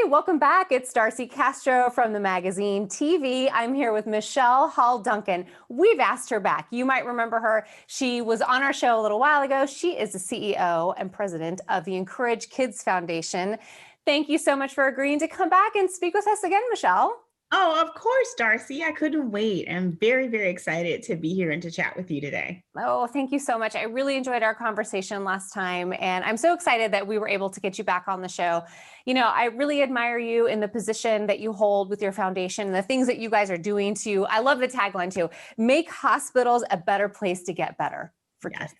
welcome back. It's Darcy Castro from the magazine TV. I'm here with Michele Hall Duncan. We've asked her back. You might remember her. She was on our show a little while ago. She is the CEO and president of the Encourage Kids Foundation. Thank you so much for agreeing to come back and speak with us again, Michele. Oh, of course, Darcy. I couldn't wait. I'm very, very excited to be here and to chat with you today. Oh, thank you so much. I really enjoyed our conversation last time, and I'm so excited that we were able to get you back on the show. You know, I really admire you in the position that you hold with your foundation and the things that you guys are doing to, I love the tagline too, make hospitals a better place to get better for kids.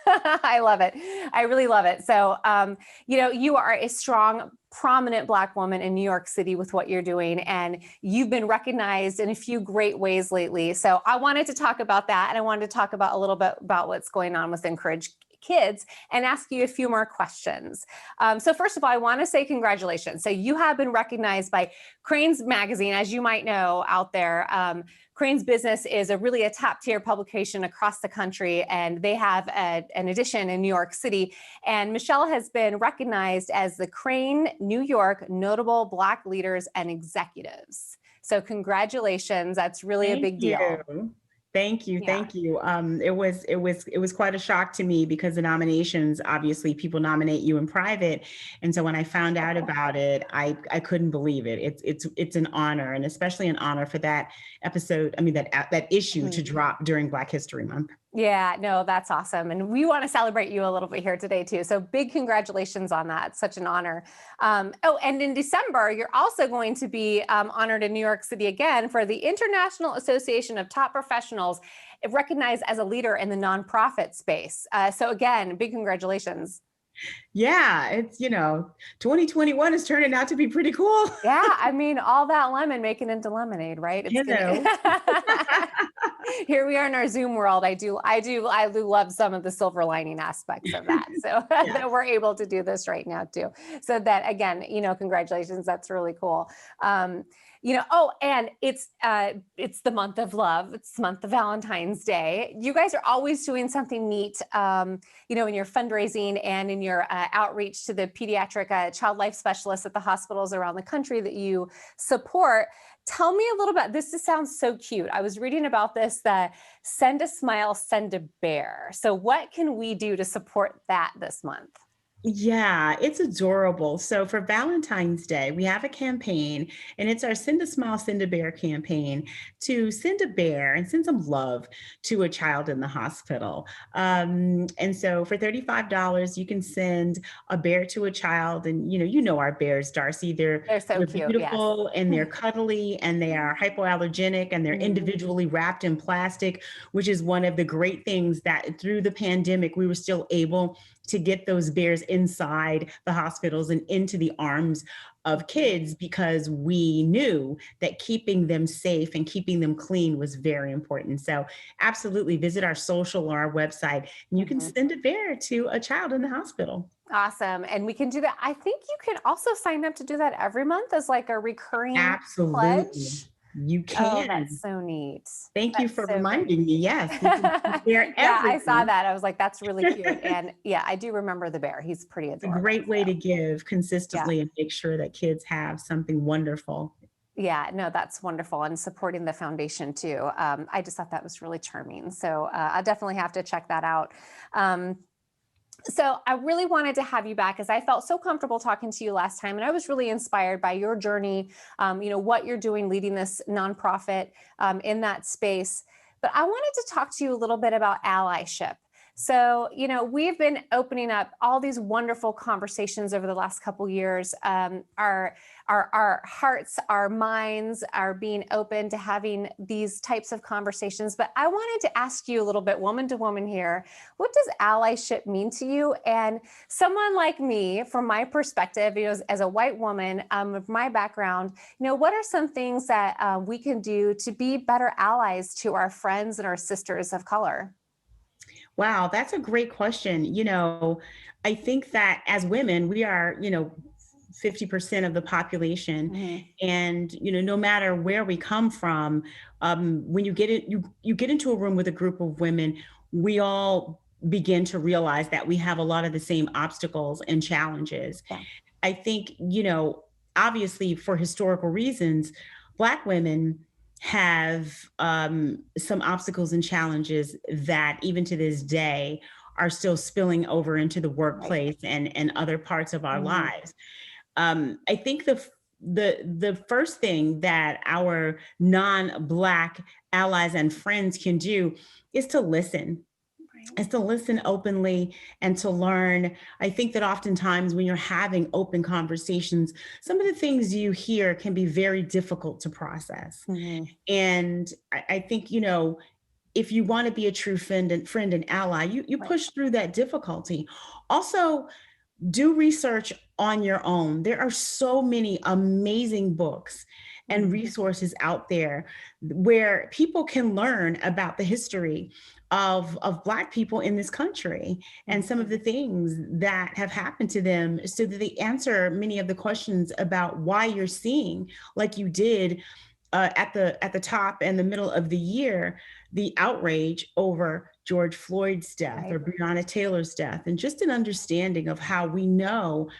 I love it. I really love it. So, you know, you are a strong, prominent Black woman in New York City with what you're doing, and you've been recognized in a few great ways lately. So I wanted to talk about that, and I wanted to talk about a little bit about what's going on with Encourage Kids and ask you a few more questions. So first of all, I want to say congratulations. So you have been recognized by Crain's magazine, as you might know out there. Crain's Business is really a top tier publication across the country, and they have an edition in New York City. And Michele has been recognized as the Crain New York Notable Black Leaders and Executives. So congratulations. That's really a big deal. Thank you. Thank you. It was quite a shock to me because the nominations, obviously people nominate you in private. And so when I found out about it, I couldn't believe it. It's an honor, and especially an honor for that episode. I mean, that issue to drop during Black History Month. Yeah, no, that's awesome. And we want to celebrate you a little bit here today too. So big congratulations on that. It's such an honor. Oh, and in December, you're also going to be honored in New York City again for the International Association of Top Professionals, recognized as a leader in the nonprofit space. So again, big congratulations. Yeah, it's, 2021 is turning out to be pretty cool. Yeah, I mean, all that lemon making into lemonade, right? Here we are in our Zoom world. I do love some of the silver lining aspects of that. So that we're able to do this right now too. So that again, congratulations. That's really cool. Oh, and it's the month of love. It's the month of Valentine's Day. You guys are always doing something neat, in your fundraising and in your outreach to the pediatric child life specialists at the hospitals around the country that you support. Tell me a little bit, this sounds so cute. I was reading about this, that Send a Smile, Send a Bear. So what can we do to support that this month? Yeah, it's adorable. So for Valentine's Day, we have a campaign, and it's our Send a Smile, Send a Bear campaign to send a bear and send some love to a child in the hospital. And so for $35, you can send a bear to a child. And, you know our bears, Darcy, they're so cute, beautiful, yes. And they're cuddly, and they are hypoallergenic, and they're individually wrapped in plastic, which is one of the great things that through the pandemic, we were still able to get those bears inside the hospitals and into the arms of kids, because we knew that keeping them safe and keeping them clean was very important. So absolutely visit our social or our website, and you can send a bear to a child in the hospital. Awesome. And we can do that. I think you can also sign up to do that every month as like a recurring pledge. You can. Oh, that's so neat. Thank you for reminding me. Yes. Yeah, I saw that. I was like, that's really cute. And yeah, I do remember the bear. He's pretty adorable. It's a great way to give consistently and make sure that kids have something wonderful. Yeah, no, that's wonderful. And supporting the foundation too. I just thought that was really charming. So I'll definitely have to check that out. So I really wanted to have you back, as I felt so comfortable talking to you last time. And I was really inspired by your journey, what you're doing, leading this nonprofit in that space. But I wanted to talk to you a little bit about allyship. So, we've been opening up all these wonderful conversations over the last couple of years. Our hearts, our minds are being open to having these types of conversations. But I wanted to ask you a little bit, woman to woman here, what does allyship mean to you? And someone like me, from my perspective, as a white woman, of my background, what are some things that we can do to be better allies to our friends and our sisters of color? Wow, that's a great question. I think that as women, we are, 50% of the population. And, no matter where we come from, when you get into a room with a group of women, we all begin to realize that we have a lot of the same obstacles and challenges. Yeah. I think, obviously for historical reasons, Black women have some obstacles and challenges that even to this day are still spilling over into the Right. workplace and other parts of our Mhm. lives. I think the first thing that our non-Black allies and friends can do is to listen, Right. is to listen openly and to learn. I think that oftentimes when you're having open conversations, some of the things you hear can be very difficult to process. Mhm. And I think, if you want to be a true friend and ally, you Right. push through that difficulty. Also, do research on your own. There are so many amazing books and Mhm. resources out there where people can learn about the history of Black people in this country and some of the things that have happened to them, so that they answer many of the questions about why you're seeing, like you did at the top and the middle of the year, the outrage over George Floyd's death Right. or Breonna Taylor's death, and just an understanding of how we know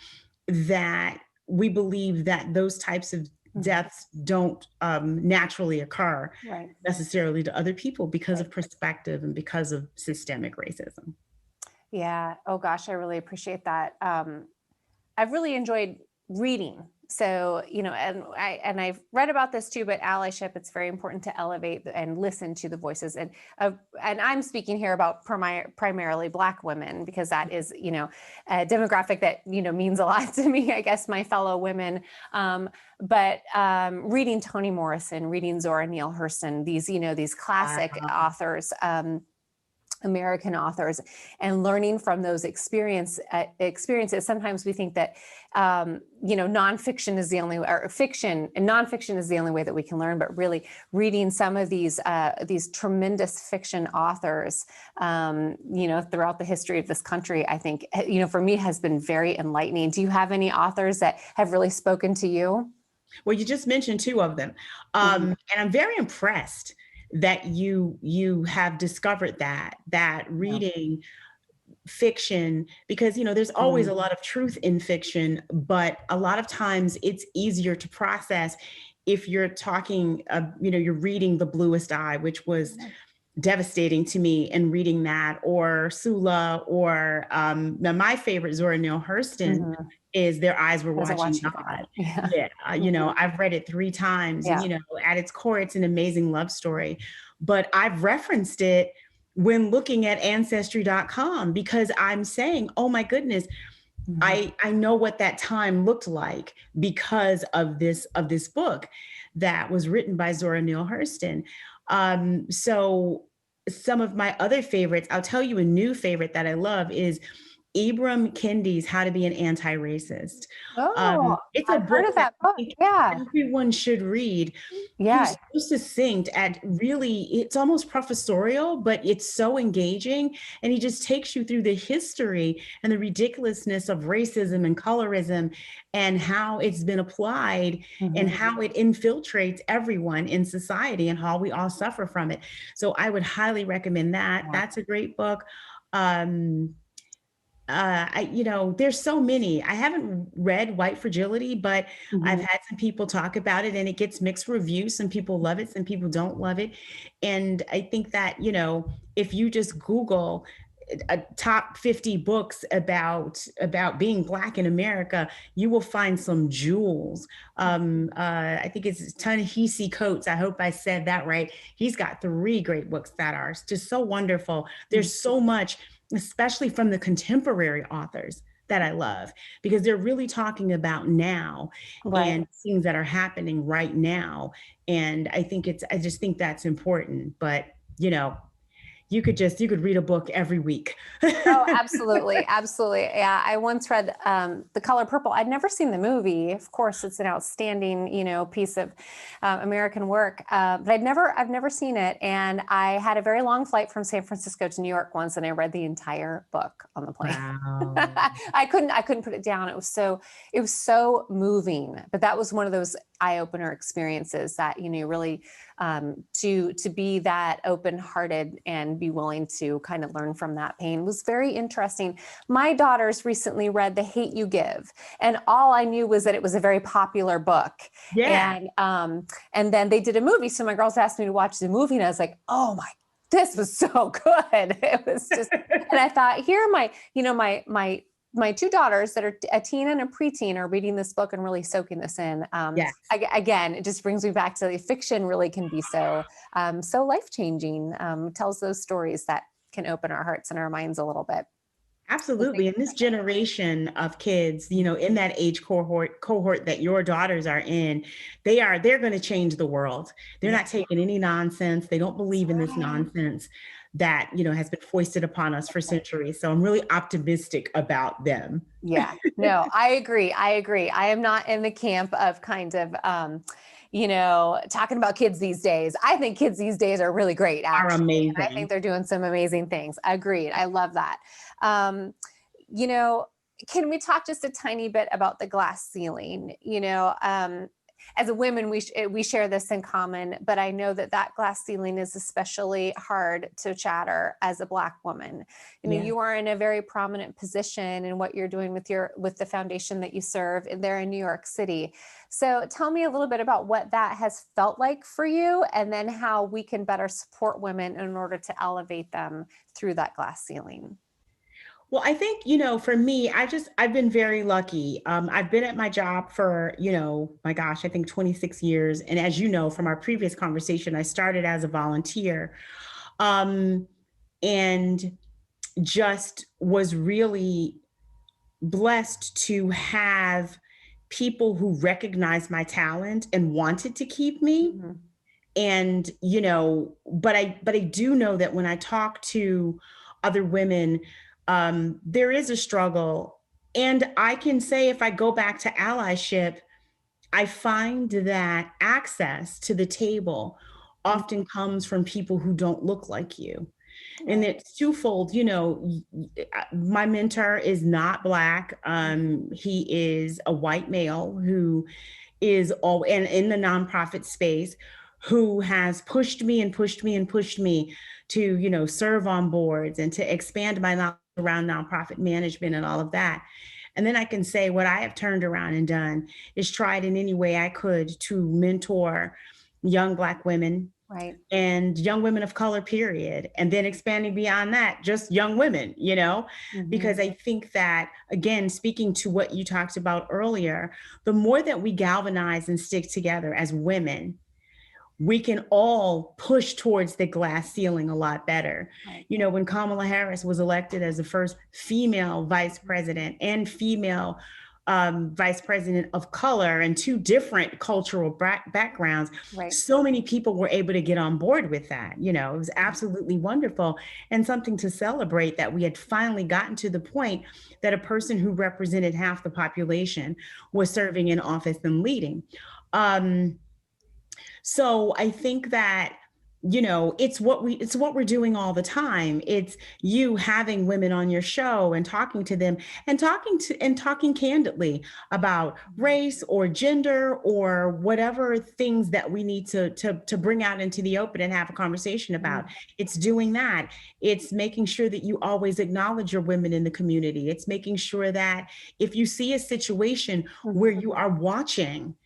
that we believe that those types of Mhm. deaths don't naturally occur Right. necessarily to other people because Right. of perspective and because of systemic racism. Yeah. Oh gosh, I really appreciate that. I've really enjoyed reading. So, I've read about this too, but allyship, it's very important to elevate and listen to the voices. And I'm speaking here about primarily Black women, because that is, a demographic that, means a lot to me, I guess, my fellow women. But reading Toni Morrison, reading Zora Neale Hurston, these classic Wow. authors, American authors, and learning from those experiences. Sometimes we think that nonfiction is the only, or fiction and nonfiction is the only way that we can learn. But really, reading some of these tremendous fiction authors, throughout the history of this country, I think, for me, has been very enlightening. Do you have any authors that have really spoken to you? Well, you just mentioned two of them, Mhm. and I'm very impressed that you have discovered that Yeah. reading fiction, because there's always Mhm. a lot of truth in fiction, but a lot of times it's easier to process if you're talking, you're reading The Bluest Eye, which was devastating to me, and reading that, or Sula, or now my favorite, Zora Neale Hurston, Mhm. is Their Eyes Were As a Watching watching God. God. Yeah. Yeah, Mhm. I've read it 3 times, and Yeah. at its core, it's an amazing love story. But I've referenced it when looking at ancestry.com, because I'm saying, oh my goodness, Mhm. I know what that time looked like because of this book that was written by Zora Neale Hurston. So some of my other favorites, I'll tell you a new favorite that I love is Ibram Kendi's How to Be an Anti-Racist. Oh, It's a I've heard book of that that I book. think Yeah. everyone should read. He's Yeah. so succinct, at really, it's almost professorial, but it's so engaging. And he just takes you through the history and the ridiculousness of racism and colorism, and how it's been applied, and Mhm. how it infiltrates everyone in society, and how we all suffer from it. So I would highly recommend that. Yeah. That's a great book. Um, there's so many. I haven't read White Fragility, but I've Mhm. had some people talk about it, and it gets mixed reviews. Some people love it, some people don't love it. And I think that, if you just Google a top 50 books about being Black in America, you will find some jewels. I think it's Ta-Nehisi Coates. I hope I said that right. He's got 3 great books that are just so wonderful. Mhm. There's so much, especially from the contemporary authors, that I love, because they're really talking about now Right. and things that are happening right now. And I just think that's important. But, you know, you could read a book every week. Oh, absolutely. Absolutely. Yeah. I once read The Color Purple. I'd never seen the movie. Of course, it's an outstanding, piece of American work. But I've never seen it. And I had a very long flight from San Francisco to New York once, and I read the entire book on the plane. Wow. I couldn't put it down. It was so moving. But that was one of those eye opener experiences that, really to be that open-hearted and be willing to kind of learn from that pain was very interesting. My daughters recently read The Hate U Give, and all I knew was that it was a very popular book. Yeah. And then they did a movie. So my girls asked me to watch the movie, and I was like, oh my, this was so good. It was just, and I thought, here are my, my two daughters that are a teen and a preteen are reading this book and really soaking this in. Yes. Again, it just brings me back to the fiction really can be so life-changing. Tells those stories that can open our hearts and our minds a little bit. Absolutely. And this generation of kids, in that age cohort that your daughters are in, they're going to change the world. They're not taking any nonsense. They don't believe in this nonsense that, has been foisted upon us for centuries. So I'm really optimistic about them. Yeah, no, I agree. I am not in the camp of kind of, talking about kids these days. I think kids these days are really great, actually. Are amazing. And I think they're doing some amazing things. Agreed. I love that. Can we talk just a tiny bit about the glass ceiling? As a women, we share this in common, but I know that glass ceiling is especially hard to shatter as a Black woman. You are in a very prominent position in what you're doing with the foundation that you serve there in New York City. So tell me a little bit about what that has felt like for you, and then how we can better support women in order to elevate them through that glass ceiling. Well, I think, for me, I've been very lucky. I've been at my job for, my gosh, I think 26 years. And as you know, from our previous conversation, I started as a volunteer, and just was really blessed to have people who recognized my talent and wanted to keep me. Mm-hmm. And, but I do know that when I talk to other women, there is a struggle. And I can say, if I go back to allyship, I find that access to the table often comes from people who don't look like you. And it's twofold. My mentor is not Black. He is a white male who is and in the nonprofit space, who has pushed me and pushed me and pushed me to, serve on boards and to expand my knowledge around nonprofit management and all of that. And then I can say what I have turned around and done is tried in any way I could to mentor young Black women. Right. And young women of color, period. And then expanding beyond that, just young women, Mm-hmm. because I think that, again, speaking to what you talked about earlier, the more that we galvanize and stick together as women, we can all push towards the glass ceiling a lot better. Right. When Kamala Harris was elected as the first female vice president and female vice president of color and two different cultural backgrounds, right. So many people were able to get on board with that. It was absolutely wonderful and something to celebrate that we had finally gotten to the point that a person who represented half the population was serving in office and leading. So I think that, it's what we're doing all the time. It's you having women on your show and talking to them and talking candidly about race or gender or whatever things that we need to bring out into the open and have a conversation about. It's doing that. It's making sure that you always acknowledge your women in the community. It's making sure that if you see a situation where you are watching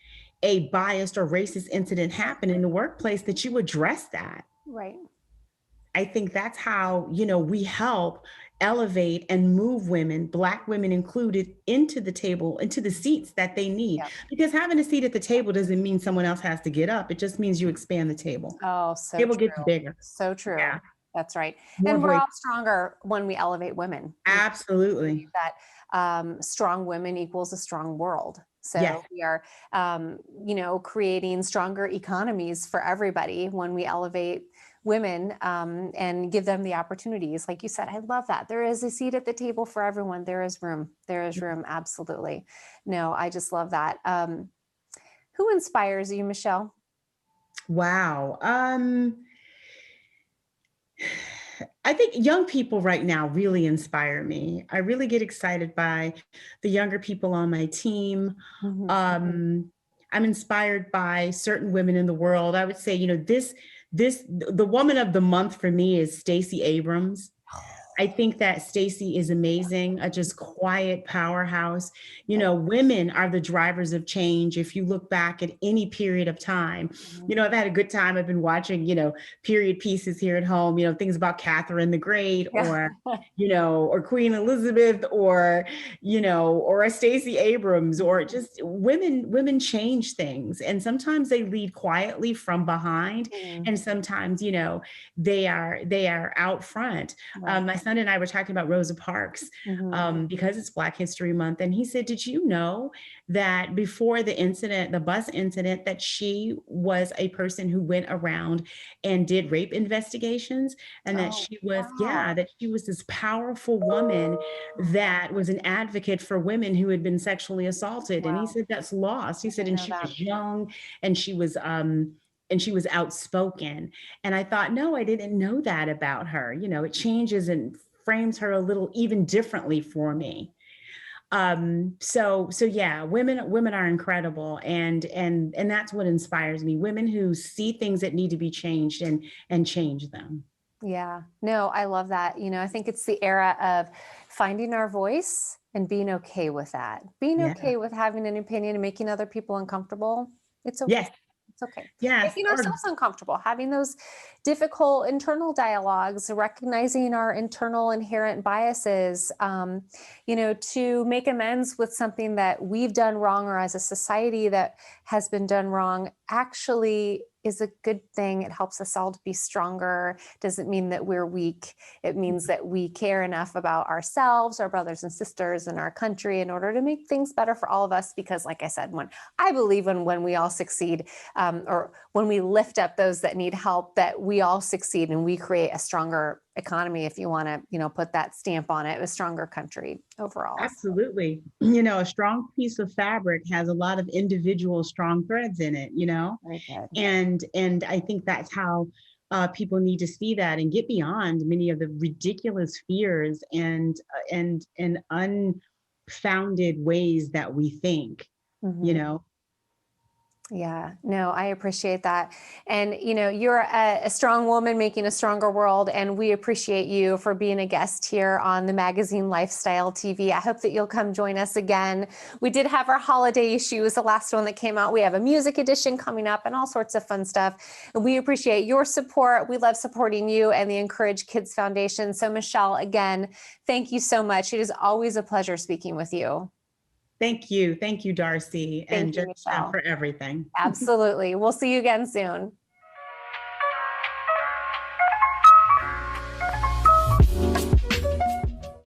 a biased or racist incident happen in the workplace, that you address that. Right. I think that's how, we help elevate and move women, Black women included, into the table, into the seats that they need. Yeah. Because having a seat at the table doesn't mean someone else has to get up. It just means you expand the table. Oh, so table true. gets bigger. So true. Yeah. That's right. And we're all stronger when we elevate women. Absolutely. That strong women equals a strong world. So we are, creating stronger economies for everybody when we elevate women and give them the opportunities. Like you said, I love that. There is a seat at the table for everyone. There is room. There is room. Absolutely. No, I just love that. Who inspires you, Michele? Wow. I think young people right now really inspire me. I really get excited by the younger people on my team. I'm inspired by certain women in the world. I would say, you know, the woman of the month for me is Stacey Abrams. I think that Stacey is amazing, a just quiet powerhouse. You know, women are the drivers of change. If you look back at any period of time, you know, I've had a good time. I've been watching, you know, period pieces here at home, you know, things about Catherine the Great Yeah. or, you know, or Queen Elizabeth or, you know, or a Stacey Abrams or just women change things. And sometimes they lead quietly from behind. Mm, And sometimes, you know, they are out front. right. My son and I were talking about Rosa Parks Mhm. because it's Black History Month, and he said, "Did you know that before the incident, the bus incident, that she was a person who went around and did rape investigations, and that Oh, she was, wow. yeah, that she was this powerful woman that was an advocate for women who had been sexually assaulted?" And he Wow. said, "That's lost." He I said, didn't "And know she that. was young, and she was outspoken." And I thought, no, I didn't know that about her. You know, it changes and frames her a little even differently for me. So yeah, women are incredible, and that's what inspires me. Women who see things that need to be changed and change them. Yeah. No, I love that. You know, I think it's the era of finding our voice and being okay with that. Being Yeah. okay with having an opinion and making other people uncomfortable. It's okay. Yes. It's okay. Yes. Making Or ourselves uncomfortable, having those difficult internal dialogues, recognizing our internal inherent biases, you know, to make amends with something that we've done wrong or as a society that has been done wrong actually is a good thing. It helps us all to be stronger. Doesn't mean that we're weak. It means that we care enough about ourselves, our brothers and sisters, and our country in order to make things better for all of us. Because, like I said, I believe when we all succeed, or when we lift up those that need help, that we all succeed and we create a stronger economy, if you want to, you know, put that stamp on it, a stronger country overall. So, absolutely. You know, a strong piece of fabric has a lot of individual strong threads in it, you know? very good. And I think that's how people need to see that and get beyond many of the ridiculous fears and unfounded ways that we think, you Mhm. know. Yeah, no, I appreciate that. And, you know, you're a strong woman making a stronger world. And we appreciate you for being a guest here on the magazine Lifestyle TV. I hope that you'll come join us again. We did have our holiday issue, was the last one that came out. We have a music edition coming up and all sorts of fun stuff. And we appreciate your support. We love supporting you and the Encourage Kids Foundation. So, Michele, again, thank you so much. It is always a pleasure speaking with you. Thank you. Thank you, Darcy, Thank and you, just Michele. for everything. Absolutely. We'll see you again soon.